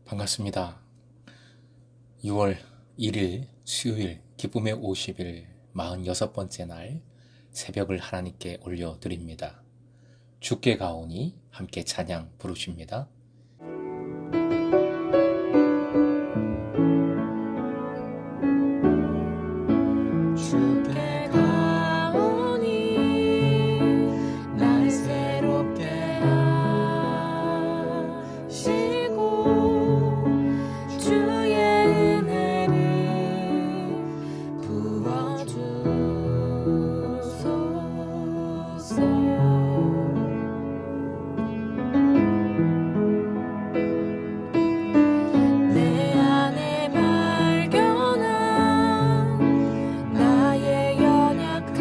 반갑습니다. 6월 1일 수요일 기쁨의 50일 46번째 날 새벽을 하나님께 올려드립니다. 주께 가오니 함께 찬양 부르십니다. 주께 가오니 날 새롭게 하시고 주의 은혜를 부어주소서. 내 안에 발견한 나의 연약함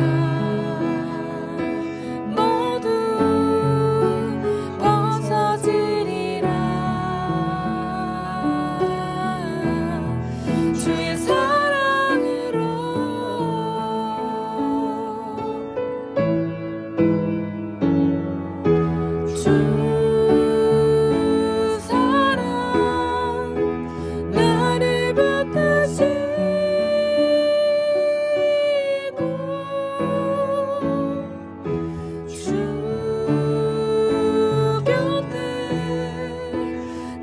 모두 벗어지리라. 주의 사랑으로 주 사랑 나를 붙드시고 주 곁에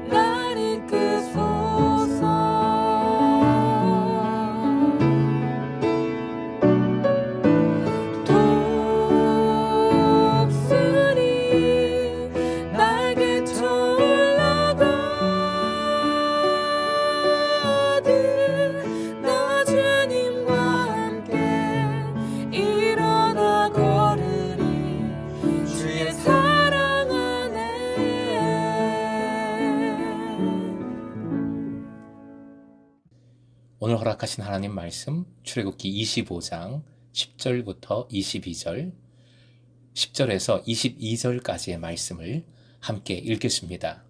날 이끄소서. 독수리 날개쳐 올라가듯 나 주님과 함께 일어나 걸으리. 주의 사랑 안에. 오늘 허락하신 하나님 말씀 출애굽기 25장 10절부터 22절 10절에서 22절까지의 말씀을 함께 읽겠습니다.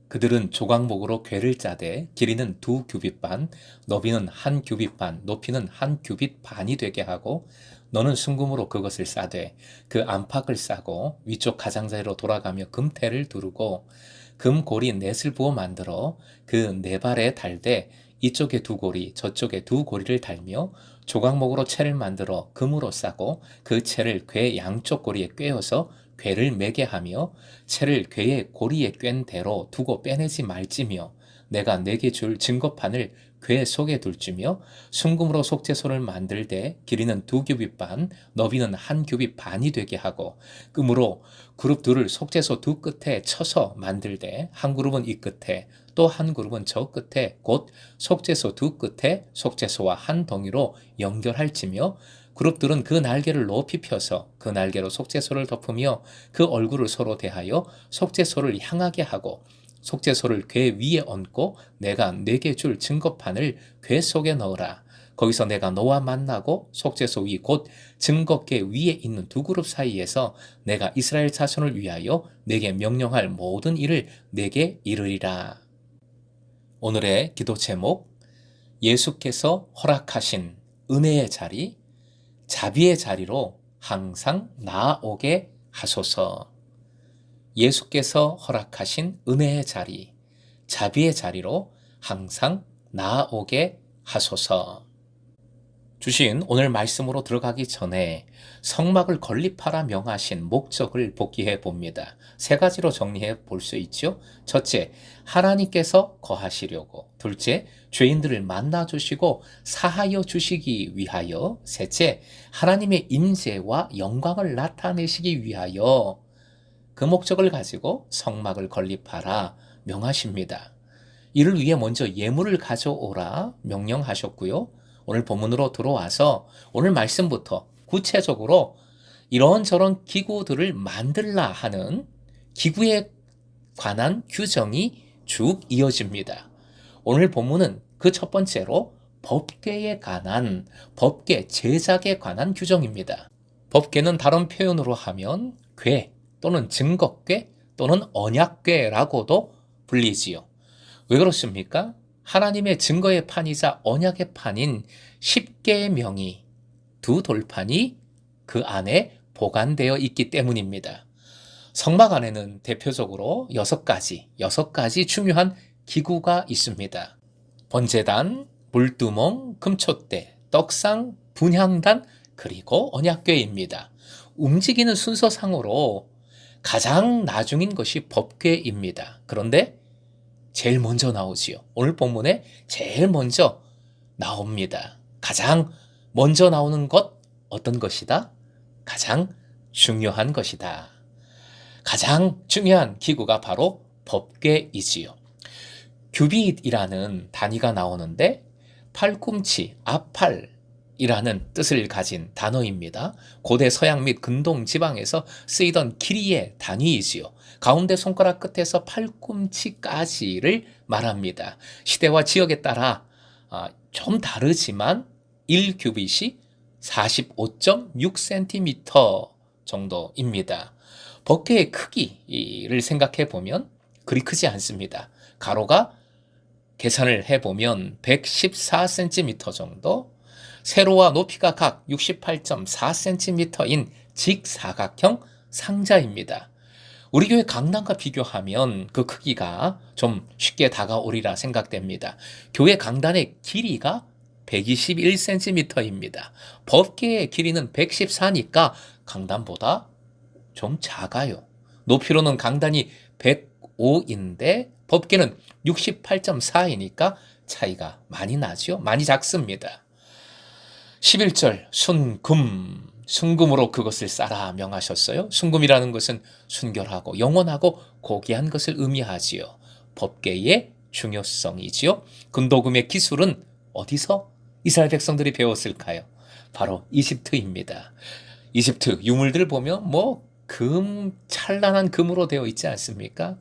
그들은 조각목으로 궤를 짜되 길이는 2규빗 반, 너비는 1규빗 반, 높이는 1규빗 반이 되게 하고 너는 순금으로 그것을 싸되 그 안팎을 싸고 위쪽 가장자리로 돌아가며 금테를 두르고 금고리 넷을 부어 만들어 그 네 발에 달되 이쪽에 2고리 저쪽에 2고리를 달며 조각목으로 채를 만들어 금으로 싸고 그 채를 궤 양쪽 고리에 꿰어서 궤를 매게 하며 채를 궤의 고리에 꿰n 대로 두고 빼내지 말지며 내가 내게 줄 증거판을 궤 속에 둘지며 순금으로 속죄소를 만들되 길이는 2규빗 반, 너비는 1규빗 반이 되게 하고 금으로 그룹 둘을 속죄소 두 끝에 쳐서 만들되 한 그룹은 이 끝에 또 한 그룹은 저 끝에 곧 속죄소 두 끝에 속죄소와 한 덩이로 연결할지며 그룹들은 그 날개를 높이 펴서 그 날개로 속죄소를 덮으며 그 얼굴을 서로 대하여 속죄소를 향하게 하고 속죄소를 궤 위에 얹고 내가 네게 줄 증거판을 궤 속에 넣으라. 거기서 내가 너와 만나고 속죄소 위 곧 증거궤 위에 있는 두 그룹 사이에서 내가 이스라엘 자손을 위하여 내게 명령할 모든 일을 내게 이르리라. 오늘의 기도 제목, 예수께서 허락하신 은혜의 자리, 자비의 자리로 항상 나아오게 하소서. 예수께서 허락하신 은혜의 자리, 자비의 자리로 항상 나아오게 하소서. 주신 오늘 말씀으로 들어가기 전에 성막을 건립하라 명하신 목적을 복기해 봅니다. 세 가지로 정리해 볼 수 있죠. 첫째, 하나님께서 거하시려고. 둘째, 죄인들을 만나주시고 사하여 주시기 위하여. 셋째, 하나님의 임재와 영광을 나타내시기 위하여. 그 목적을 가지고 성막을 건립하라 명하십니다. 이를 위해 먼저 예물을 가져오라 명령하셨고요. 오늘 본문으로 들어와서 오늘 말씀부터 구체적으로 이런저런 기구들을 만들라 하는 기구에 관한 규정이 쭉 이어집니다. 오늘 본문은 그 첫 번째로 법궤에 관한 법궤 제작에 관한 규정입니다. 법궤는 다른 표현으로 하면 궤 또는 증거궤 또는 언약궤라고도 불리지요. 왜 그렇습니까? 하나님의 증거의 판이자 언약의 판인 10개의 명의, 두 돌판이 그 안에 보관되어 있기 때문입니다. 성막 안에는 대표적으로 6가지 중요한 기구가 있습니다. 번제단, 물두멍, 금촛대, 떡상, 분향단, 그리고 언약궤입니다. 움직이는 순서상으로 가장 나중인 것이 법궤입니다. 그런데 제일 먼저 나오지요. 오늘 본문에 제일 먼저 나옵니다. 가장 먼저 나오는 것 어떤 것이다? 가장 중요한 것이다. 가장 중요한 기구가 바로 법궤이지요. 규빗이라는 단위가 나오는데 팔꿈치, 앞팔이라는 뜻을 가진 단어입니다. 고대 서양 및 근동 지방에서 쓰이던 길이의 단위이지요. 가운데 손가락 끝에서 팔꿈치까지를 말합니다. 시대와 지역에 따라 좀 다르지만 1규빗이 45.6cm 정도입니다. 법궤의 크기를 생각해 보면 그리 크지 않습니다. 가로가 계산을 해보면 114cm 정도, 세로와 높이가 각 68.4cm인 직사각형 상자입니다. 우리 교회 강단과 비교하면 그 크기가 좀 쉽게 다가오리라 생각됩니다. 교회 강단의 길이가 121cm입니다. 법궤의 길이는 114니까 강단보다 좀 작아요. 높이로는 강단이 105인데 법궤는 68.4이니까 차이가 많이 나죠. 많이 작습니다. 11절 순금으로 그것을 쌓아 명하셨어요. 순금이라는 것은 순결하고 영원하고 고귀한 것을 의미하지요. 법궤의 중요성이지요. 금도금의 기술은 어디서 이스라엘 백성들이 배웠을까요? 바로 이집트입니다. 이집트 유물들 보면 찬란한 금으로 되어 있지 않습니까?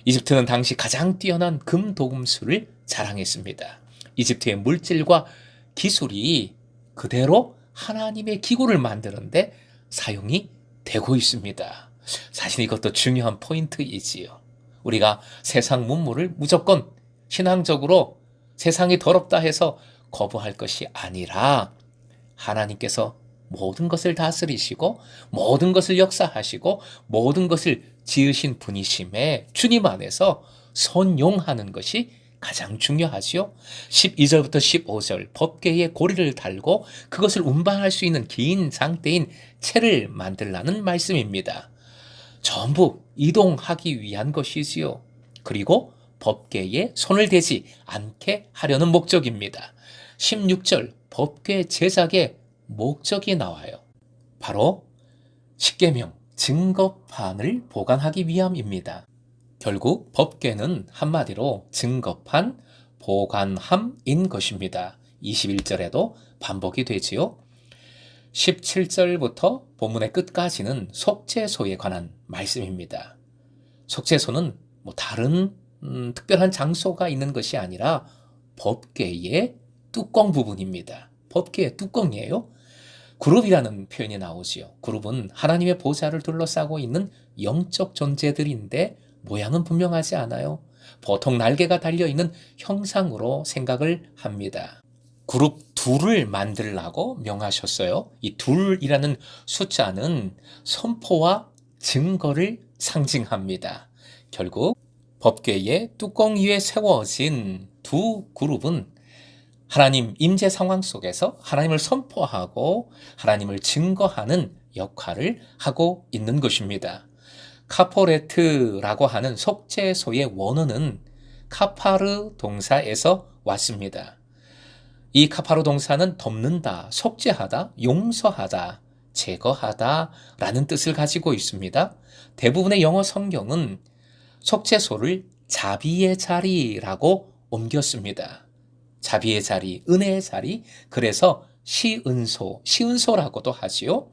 이집트는 당시 가장 뛰어난 금도금술을 자랑했습니다. 이집트의 물질과 기술이 그대로 하나님의 기구를 만드는데 사용이 되고 있습니다. 사실 이것도 중요한 포인트이지요. 우리가 세상 문물을 무조건 신앙적으로 세상이 더럽다 해서 거부할 것이 아니라 하나님께서 모든 것을 다스리시고 모든 것을 역사하시고 모든 것을 지으신 분이심에 주님 안에서 선용하는 것이 가장 중요하지요. 12절부터 15절 법궤에 고리를 달고 그것을 운반할 수 있는 긴 장대인 채를 만들라는 말씀입니다. 전부 이동하기 위한 것이지요. 그리고 법궤에 손을 대지 않게 하려는 목적입니다. 16절 법궤 제작의 목적이 나와요. 바로 십계명 증거판을 보관하기 위함입니다. 결국 법궤는 한마디로 증거판, 보관함인 것입니다. 21절에도 반복이 되지요. 17절부터 본문의 끝까지는 속죄소에 관한 말씀입니다. 속죄소는 다른 특별한 장소가 있는 것이 아니라 법궤의 뚜껑 부분입니다. 법궤의 뚜껑이에요. 그룹이라는 표현이 나오지요. 그룹은 하나님의 보좌를 둘러싸고 있는 영적 존재들인데 모양은 분명하지 않아요. 보통 날개가 달려있는 형상으로 생각을 합니다. 그룹 둘을 만들라고 명하셨어요. 이 둘이라는 숫자는 선포와 증거를 상징합니다. 결국 법궤의 뚜껑 위에 세워진 두 그룹은 하나님 임재 상황 속에서 하나님을 선포하고 하나님을 증거하는 역할을 하고 있는 것입니다. 카포레트라고 하는 속죄소의 원어는 카파르 동사에서 왔습니다. 이 카파르 동사는 덮는다, 속죄하다, 용서하다, 제거하다 라는 뜻을 가지고 있습니다. 대부분의 영어 성경은 속죄소를 자비의 자리라고 옮겼습니다. 자비의 자리, 은혜의 자리, 그래서 시은소라고도 하지요.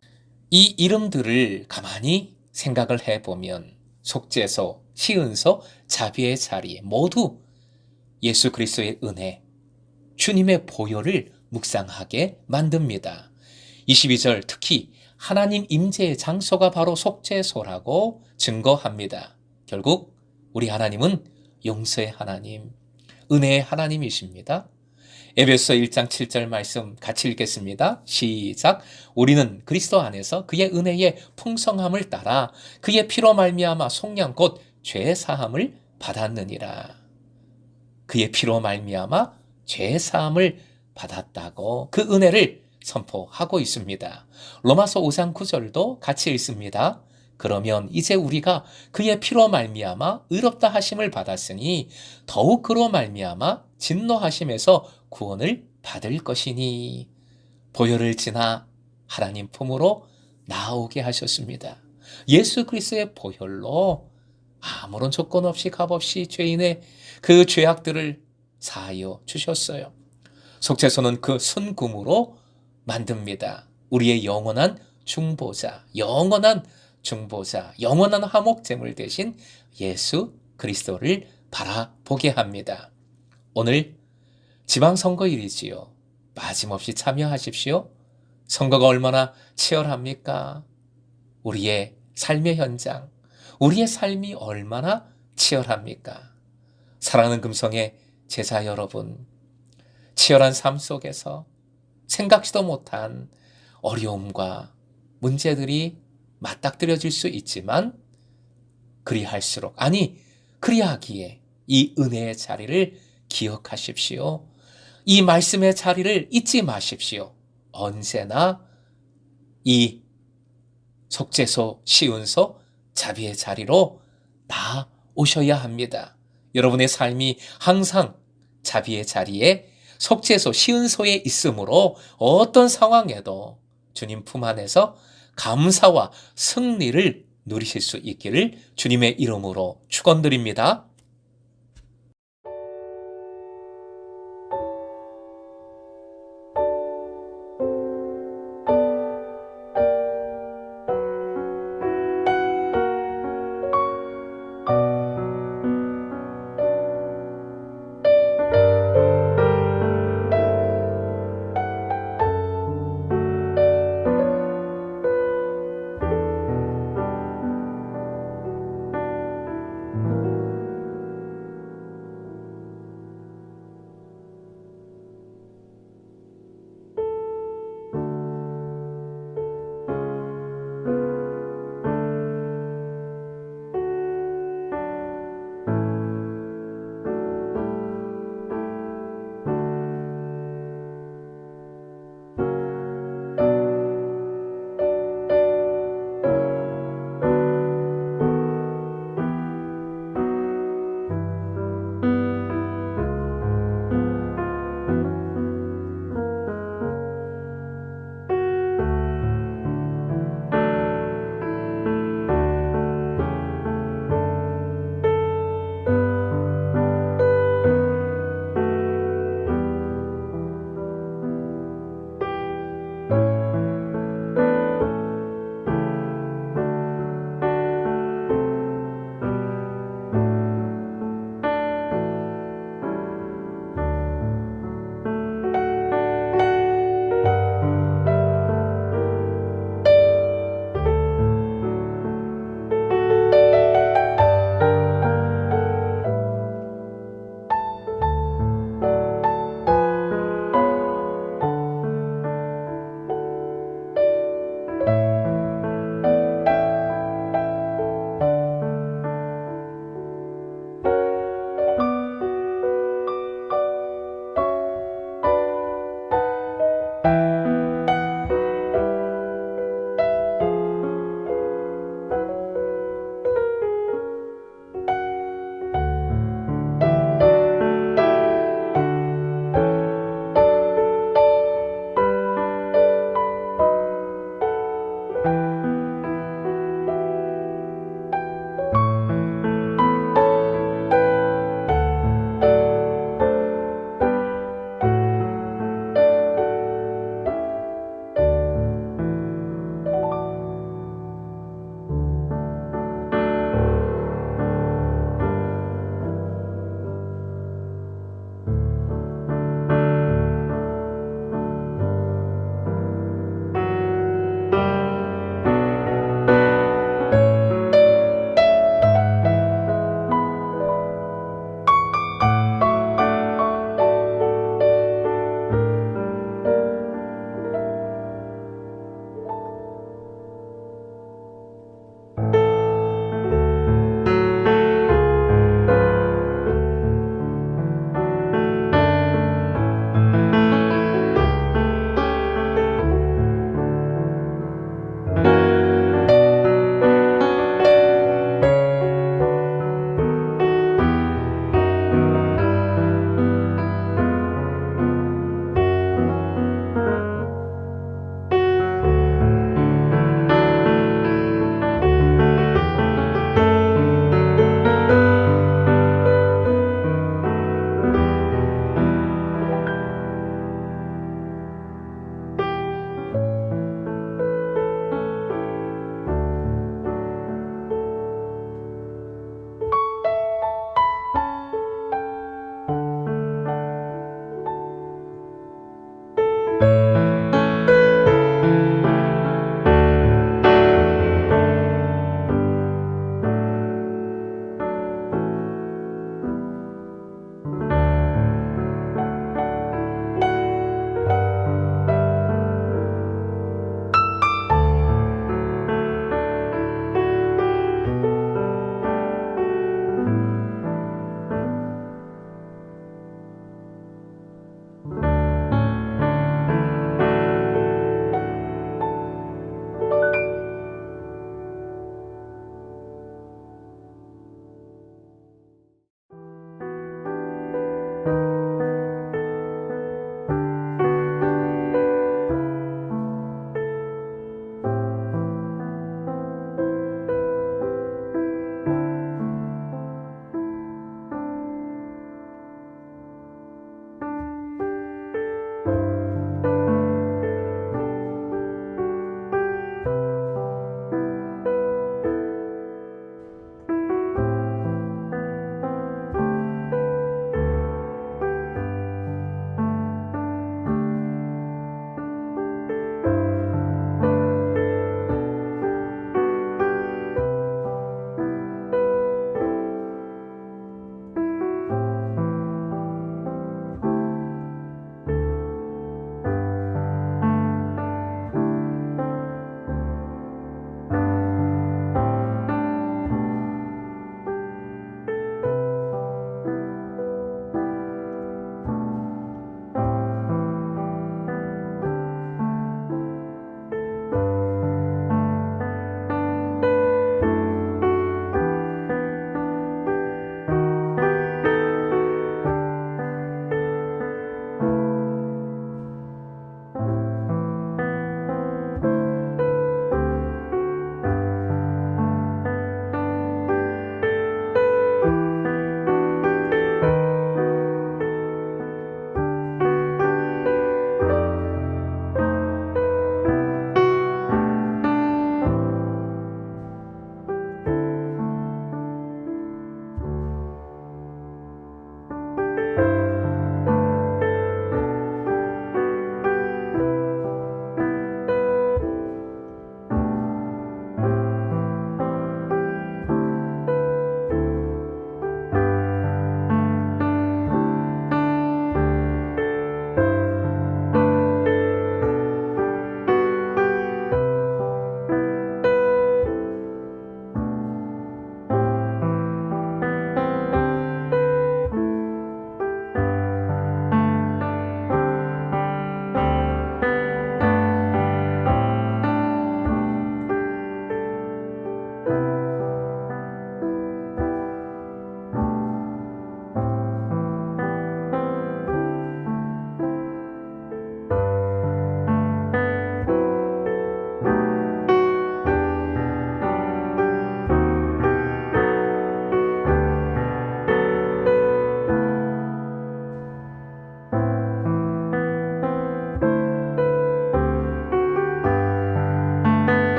이 이름들을 가만히 생각을 해보면 속죄소, 시은소, 자비의 자리 모두 예수 그리스도의 은혜, 주님의 보혈을 묵상하게 만듭니다. 22절 특히 하나님 임재의 장소가 바로 속죄소라고 증거합니다. 결국 우리 하나님은 용서의 하나님, 은혜의 하나님이십니다. 에베소 1장 7절 말씀 같이 읽겠습니다. 시작. 우리는 그리스도 안에서 그의 은혜의 풍성함을 따라 그의 피로 말미암아 속량 곧 죄 사함을 받았느니라. 그의 피로 말미암아 죄 사함을 받았다고 그 은혜를 선포하고 있습니다. 로마서 5장 9절도 같이 읽습니다. 그러면 이제 우리가 그의 피로 말미암아 의롭다 하심을 받았으니 더욱 그로 말미암아 진노하심에서 구원을 받을 것이니 보혈을 지나 하나님 품으로 나오게 하셨습니다. 예수 그리스도의 보혈로 아무런 조건 없이 값 없이 죄인의 그 죄악들을 사하여 주셨어요. 속죄소는 그 순금으로 만듭니다. 우리의 영원한 중보자, 영원한 화목제물 대신 예수 그리스도를 바라보게 합니다. 오늘 지방선거일이지요. 빠짐없이 참여하십시오. 선거가 얼마나 치열합니까? 우리의 삶의 현장, 우리의 삶이 얼마나 치열합니까? 사랑하는 금성의 제자 여러분, 치열한 삶 속에서 생각지도 못한 어려움과 문제들이 맞닥뜨려질 수 있지만 그리하기에 이 은혜의 자리를 기억하십시오. 이 말씀의 자리를 잊지 마십시오. 언제나 이 속죄소, 시운소, 자비의 자리로 나오셔야 합니다. 여러분의 삶이 항상 자비의 자리에 속죄소, 시운소에 있으므로 어떤 상황에도 주님 품 안에서 감사와 승리를 누리실 수 있기를 주님의 이름으로 축원드립니다.